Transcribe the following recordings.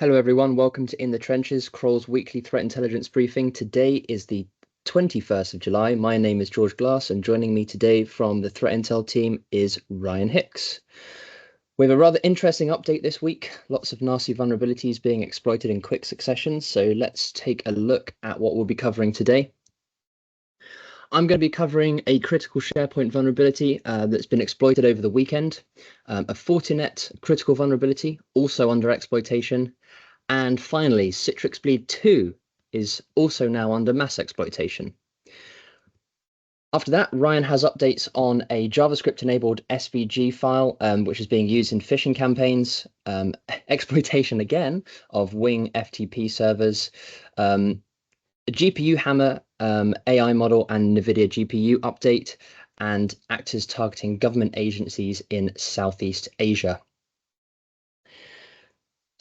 Hello everyone, welcome to In the Trenches, Kroll's weekly threat intelligence briefing. Today is the 21st of July. My name is George Glass and joining me today from the Threat Intel team is Ryan Hicks. We have a rather interesting update this week, lots of nasty vulnerabilities being exploited in quick succession, so let's take a look at what we'll be covering today. I'm going to be covering a critical SharePoint vulnerability that's been exploited over the weekend, a Fortinet critical vulnerability also under exploitation, and finally, Citrix Bleed 2 is also now under mass exploitation. After that, Ryan has updates on a JavaScript-enabled SVG file, which is being used in phishing campaigns, exploitation again of Wing FTP servers, a GPUHammer AI model and NVIDIA GPU update, and actors targeting government agencies in Southeast Asia.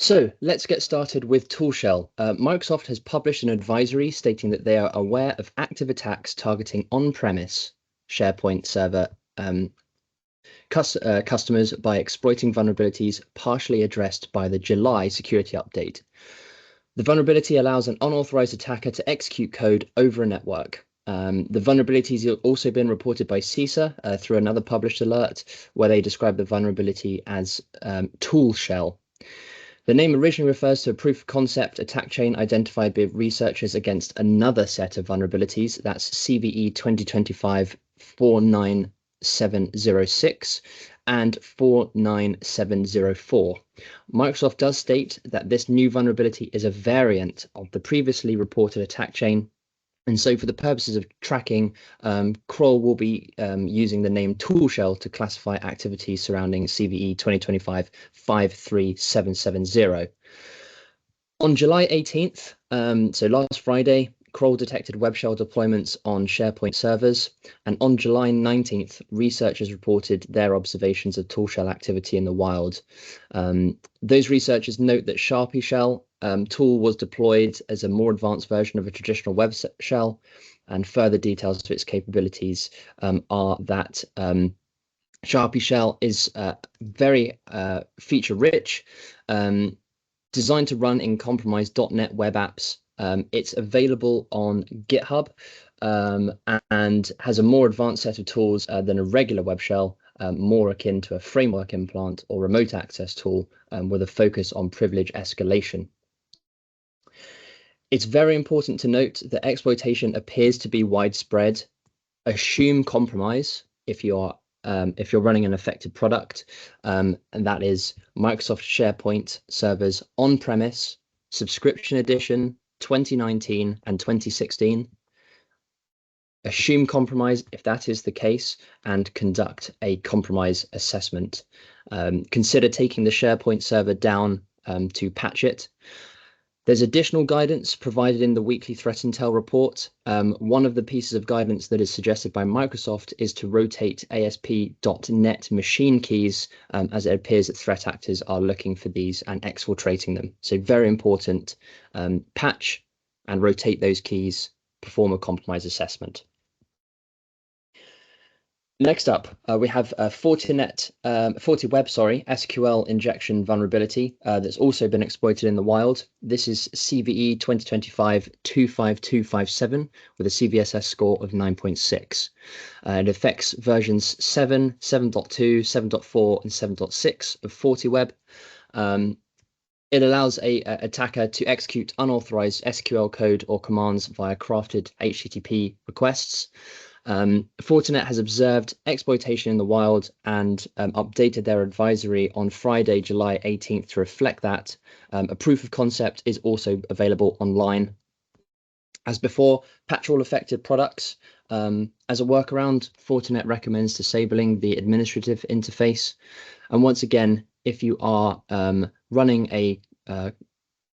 So let's get started with ToolShell. Microsoft has published an advisory stating that they are aware of active attacks targeting on-premise SharePoint Server customers by exploiting vulnerabilities partially addressed by the July security update. The vulnerability allows an unauthorized attacker to execute code over a network. The vulnerabilities have also been reported by CISA through another published alert where they describe the vulnerability as ToolShell. The name originally refers to a proof of concept attack chain identified by researchers against another set of vulnerabilities. That's CVE 2025-49706 and 49704. Microsoft does state that this new vulnerability is a variant of the previously reported attack chain. And so for the purposes of tracking, Kroll will be using the name ToolShell to classify activities surrounding CVE 2025-53770. On July 18th, so last Friday, Kroll detected web shell deployments on SharePoint servers. And on July 19th, researchers reported their observations of ToolShell activity in the wild. Those researchers note that Sharpie Shell tool was deployed as a more advanced version of a traditional web shell, and further details to its capabilities are that Sharpie Shell is very feature rich, designed to run in compromised .NET web apps. It's available on GitHub and has a more advanced set of tools than a regular web shell, more akin to a framework implant or remote access tool with a focus on privilege escalation. It's very important to note that exploitation appears to be widespread. Assume compromise if you're running an affected product, and that is Microsoft SharePoint servers on-premise, subscription edition, 2019 and 2016. Assume compromise if that is the case and conduct a compromise assessment. Consider taking the SharePoint server down to patch it. There's additional guidance provided in the weekly threat intel report. One of the pieces of guidance that is suggested by Microsoft is to rotate ASP.NET machine keys as it appears that threat actors are looking for these and exfiltrating them. So very important, patch and rotate those keys, perform a compromise assessment. Next up, we have a FortiWeb SQL injection vulnerability that's also been exploited in the wild. This is CVE 2025-25257 with a CVSS score of 9.6. It affects versions 7, 7.2, 7.4, and 7.6 of FortiWeb. It allows an attacker to execute unauthorized SQL code or commands via crafted HTTP requests. Fortinet has observed exploitation in the wild and updated their advisory on Friday, July 18th to reflect that. A proof of concept is also available online. As before, patch all affected products. As a workaround, Fortinet recommends disabling the administrative interface. And once again, if you are running a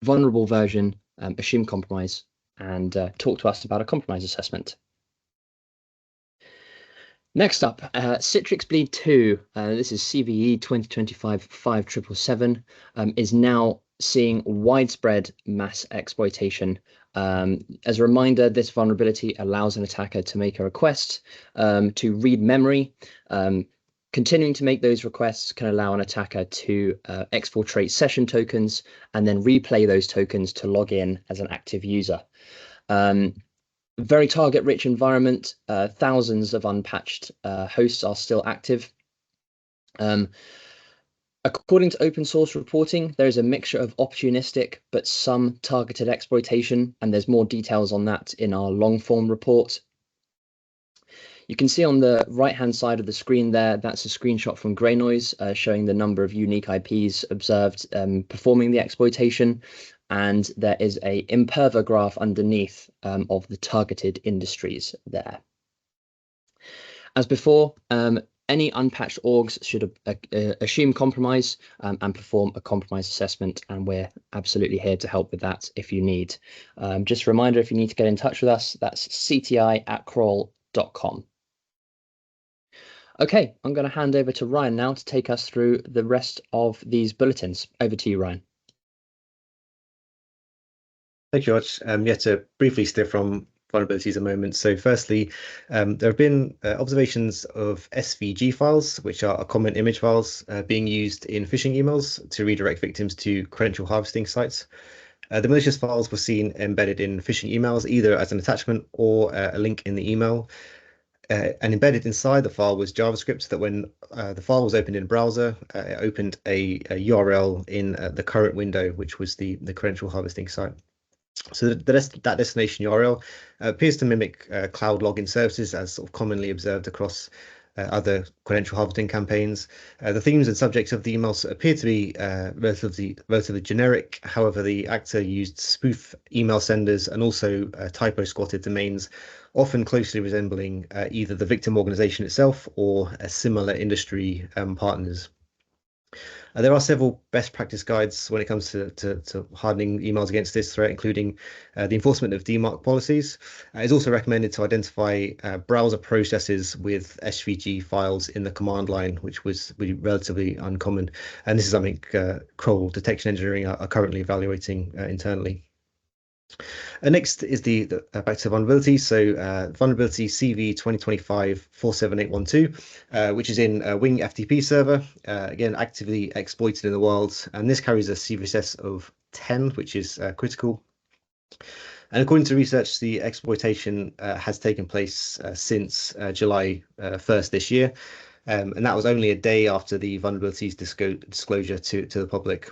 vulnerable version, assume compromise and talk to us about a compromise assessment. Next up, Citrix Bleed 2, this is CVE 2025-5777, is now seeing widespread mass exploitation. As a reminder, this vulnerability allows an attacker to make a request to read memory, Continuing to make those requests can allow an attacker to exfiltrate session tokens and then replay those tokens to log in as an active user. Very target-rich environment. Thousands of unpatched hosts are still active. According to open source reporting, there is a mixture of opportunistic but some targeted exploitation, and there's more details on that in our long form report. You can see on the right-hand side of the screen there, that's a screenshot from Grey Noise showing the number of unique IPs observed performing the exploitation. And there is a imperva graph underneath of the targeted industries there. As before, any unpatched orgs should assume compromise and perform a compromise assessment, and we're absolutely here to help with that if you need. Just a reminder, if you need to get in touch with us, that's cti@kroll.com. Okay, I'm going to hand over to Ryan now to take us through the rest of these bulletins. Over to you, Ryan. Thank you, George. To briefly steer from vulnerabilities a moment. So firstly, there have been observations of SVG files, which are common image files being used in phishing emails to redirect victims to credential harvesting sites. The malicious files were seen embedded in phishing emails, either as an attachment or a link in the email. And embedded inside the file was JavaScript that when the file was opened in a browser, it opened a URL in the current window, which was the credential harvesting site. So that destination URL appears to mimic cloud login services as sort of commonly observed across other credential harvesting campaigns. The themes and subjects of the emails appear to be relatively generic. However, the actor used spoof email senders and also typo squatted domains, often closely resembling either the victim organization itself or similar industry partners. There are several best practice guides when it comes to hardening emails against this threat, including the enforcement of DMARC policies. It's also recommended to identify browser processes with SVG files in the command line, which was really relatively uncommon. And this is something Kroll detection engineering are currently evaluating internally. Next is the back to vulnerability. So vulnerability CV 2025-47812, which is in Wing FTP server, again, actively exploited in the world. And this carries a CVSS of 10, which is critical. And according to research, the exploitation has taken place since July 1st this year. And that was only a day after the vulnerabilities disclosure to the public.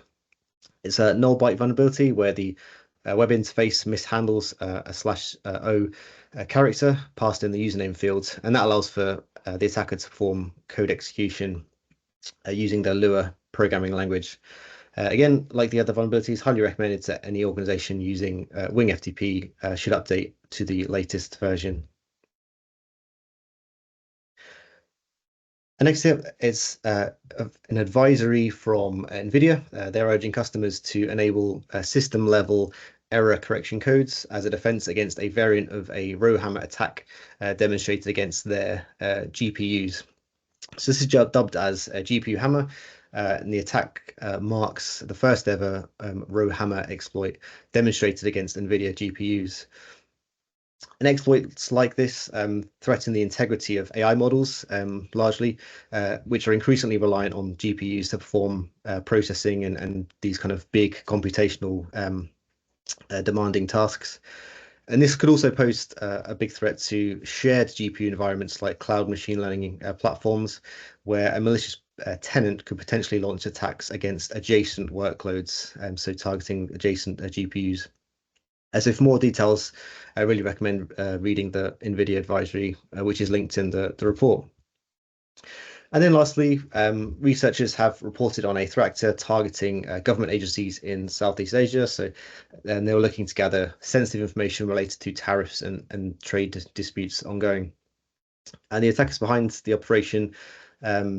It's a null byte vulnerability where the web interface mishandles a /o character passed in the username field, and that allows for the attacker to perform code execution using the Lua programming language. Again, like the other vulnerabilities, highly recommended that any organization using Wing FTP should update to the latest version. And next up is an advisory from NVIDIA. They're urging customers to enable system-level error correction codes as a defense against a variant of a RowHammer attack demonstrated against their GPUs. So this is dubbed as GPUHammer, and the attack marks the first ever RowHammer exploit demonstrated against NVIDIA GPUs. And exploits like this threaten the integrity of AI models, largely, which are increasingly reliant on GPUs to perform processing and these kind of big computational demanding tasks. And this could also pose a big threat to shared GPU environments like cloud machine learning platforms, where a malicious tenant could potentially launch attacks against adjacent workloads, so targeting adjacent GPUs. So for more details, I really recommend reading the NVIDIA advisory, which is linked in the report. And then lastly, researchers have reported on a threat actor targeting government agencies in Southeast Asia. So they were looking to gather sensitive information related to tariffs and trade disputes ongoing. And the attackers behind the operation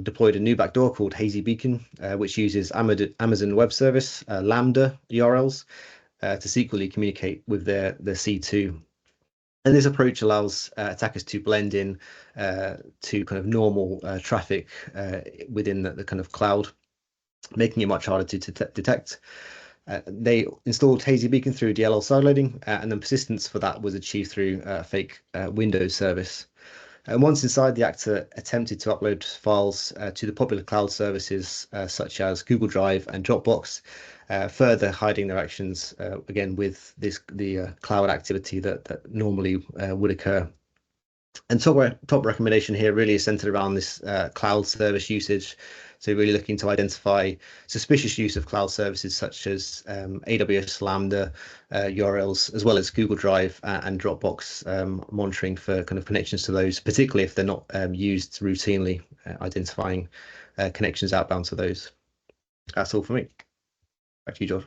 deployed a new backdoor called Hazy Beacon, which uses Amazon Web Service Lambda URLs to secretly communicate with their C2. And this approach allows attackers to blend in to kind of normal traffic within the kind of cloud, making it much harder to detect. They installed Hazy Beacon through DLL sideloading, and then persistence for that was achieved through fake Windows service. And once inside, the actor attempted to upload files to the popular cloud services such as Google Drive and Dropbox, further hiding their actions again with the cloud activity that normally would occur. And top recommendation here really is centered around this cloud service usage. So really looking to identify suspicious use of cloud services such as AWS Lambda URLs, as well as Google Drive and Dropbox, monitoring for kind of connections to those, particularly if they're not used routinely, identifying connections outbound to those. That's all for me. Back to you, George.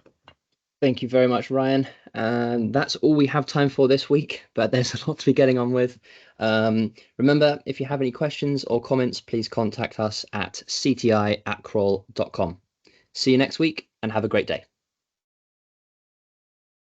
Thank you very much, Ryan. And that's all we have time for this week, but there's a lot to be getting on with. Remember, if you have any questions or comments, please contact us at cti@kroll.com. See you next week and have a great day.